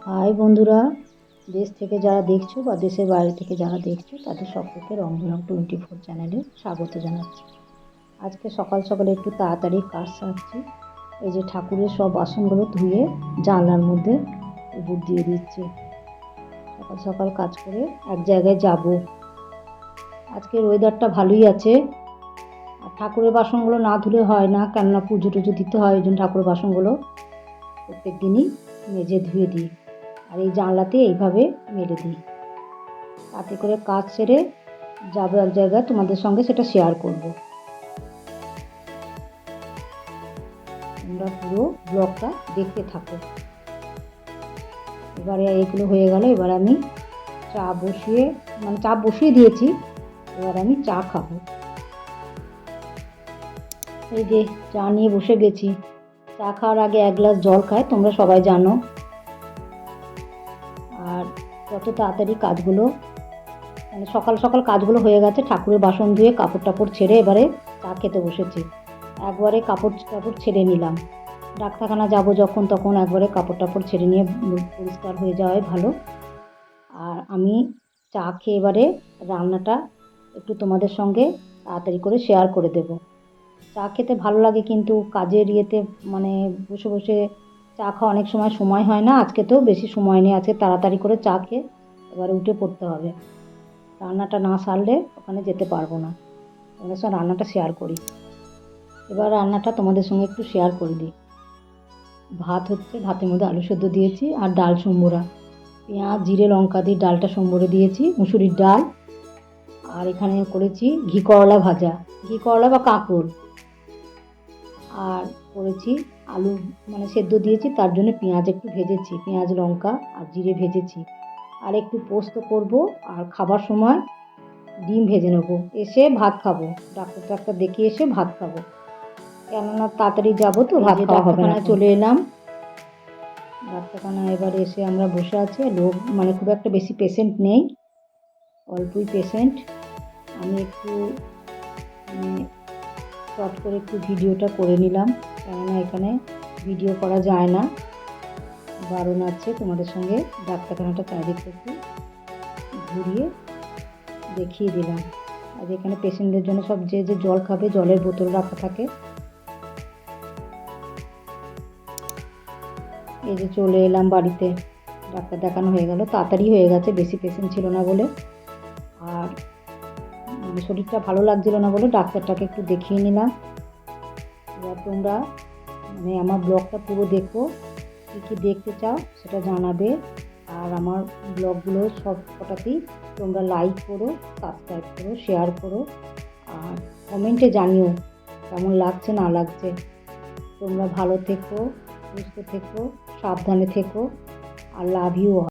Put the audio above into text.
High বন্ধুরা, দেশ থেকে যারা দেখছো বা দেশের বাইরে থেকে যারা দেখছো তাদের সকলকে রংধনু 24 চ্যানেলে স্বাগত জানাচ্ছি। আজকে সকাল সকালে একটু তাড়াতাড়ি কাজ সারছি। এই যে ঠাকুরের সব বাসনগুলো ধুয়ে জানলার মধ্যে উপর দিয়ে দিচ্ছি। সকাল সকাল কাজ করে এক জায়গায় যাব। আজকের ওয়েদারটা ভালোই আছে। আর ঠাকুরের বাসনগুলো না ধুলে হয় না, কেননা পুজো টুজো দিতে হয়, ওই জন্য ঠাকুরের বাসনগুলো প্রত্যেক দিনই মেজে ধুয়ে দিই। আর এই জানলাতে এইভাবে মেলে দিই। তাতে করে কাজ সেরে যাবো এক জায়গায়, তোমাদের সঙ্গে সেটা শেয়ার করব। তোমরা পুরো ব্লগটা দেখতে থাকো। এবারে এইগুলো হয়ে গেল, এবার আমি চা বসিয়ে দিয়েছি। এবার আমি চা খাবো। এই যে চা নিয়ে বসে গেছি। চা খাওয়ার আগে এক গ্লাস জল খাই, তোমরা সবাই জানো। আর যত তাড়াতাড়ি কাজগুলো সকাল সকাল কাজগুলো হয়ে গেছে, ঠাকুরের বাসন ধুয়ে কাপড় টাপড় ছেড়ে এবারে চা খেতে বসেছি। একবারে কাপড় টাপড় ছেড়ে নিলাম। ডাক্তারখানা যাব যখন তখন একবারে কাপড় টাপড় ছেড়ে নিয়ে পরিষ্কার হয়ে যাওয়াই ভালো। আর আমি চা খেয়ে এবারে রান্নাটা একটু তোমাদের সঙ্গে তাড়াতাড়ি করে শেয়ার করে দেব। চা খেতে ভালো লাগে, কিন্তু কাজের ইয়েতে বসে বসে চা খাওয়া অনেক সময় হয় না। আজকে তো বেশি সময় নেই, আজকে তাড়াতাড়ি করে চা খেয়ে এবারে উঠে পড়তে হবে। রান্নাটা না সারলে ওখানে যেতে পারবো না। তোমাদের সঙ্গে রান্নাটা শেয়ার করি। এবার রান্নাটা তোমাদের সঙ্গে একটু শেয়ার করে দিই। ভাত হচ্ছে, ভাতের মধ্যে আলু সেদ্ধ দিয়েছি আর ডাল সম্বরা, পেঁয়াজ জিরে লঙ্কা দিয়ে ডালটা সম্বরে দিয়েছি, মুসুরির ডাল। আর এখানে করেছি ঘি করলা ভাজা, ঘি করলা বা কাঁকরোল। আর করেছি আলু সেদ্ধ দিয়েছি, তার জন্য পেঁয়াজ একটু ভেজেছি, পেঁয়াজ লঙ্কা আর জিরে ভেজেছি। আর একটু পোস্ত করব, আর খাবার সময় ডিম ভেজে নেবো। এসে ভাত খাবো, ডাক্তার দেখিয়ে এসে ভাত খাবো, কেননা তাড়াতাড়ি যাবো তো, ভাত খাওয়া হবে না। চলে এলাম ডাক্তারখানা। এবারে এসে আমরা বসে আছি। লোক খুব একটা বেশি পেশেন্ট নেই, অল্পই পেশেন্ট। আমি একটু শর্ট করে একটু ভিডিওটা করে নিলাম, কেননা এখানে ভিডিও করা যায় না, বারণ আছে। তোমাদের সঙ্গে ডাক্তারখানাটা চারিদিকে একটু ঘুরিয়ে দেখিয়ে দিলাম। আর এখানে পেশেন্টদের জন্য সব যে যে জল খাবে জলের বোতল রাখা থাকে। এই যে চলে এলাম বাড়িতে, ডাক্তার দেখানো হয়ে গেল, তাড়াতাড়ি হয়ে গেছে, বেশি পেশেন্ট ছিল না বলে। আর শরীরটা ভালো লাগছিল না বলে ডাক্তারটাকে একটু দেখিয়ে নিলাম। এবার তোমরা আমার ব্লগটা পুরো দেখো, কী কী দেখতে চাও সেটা জানাবে। আর আমার ব্লগগুলো সব কটাতেই তোমরা লাইক করো, সাবস্ক্রাইব করো, শেয়ার করো, আর কমেন্টে জানিও কেমন লাগছে না লাগছে। তোমরা ভালো থেকো, সুস্থ থেকো, সাবধানে থেকো। আর লাভ ইউ।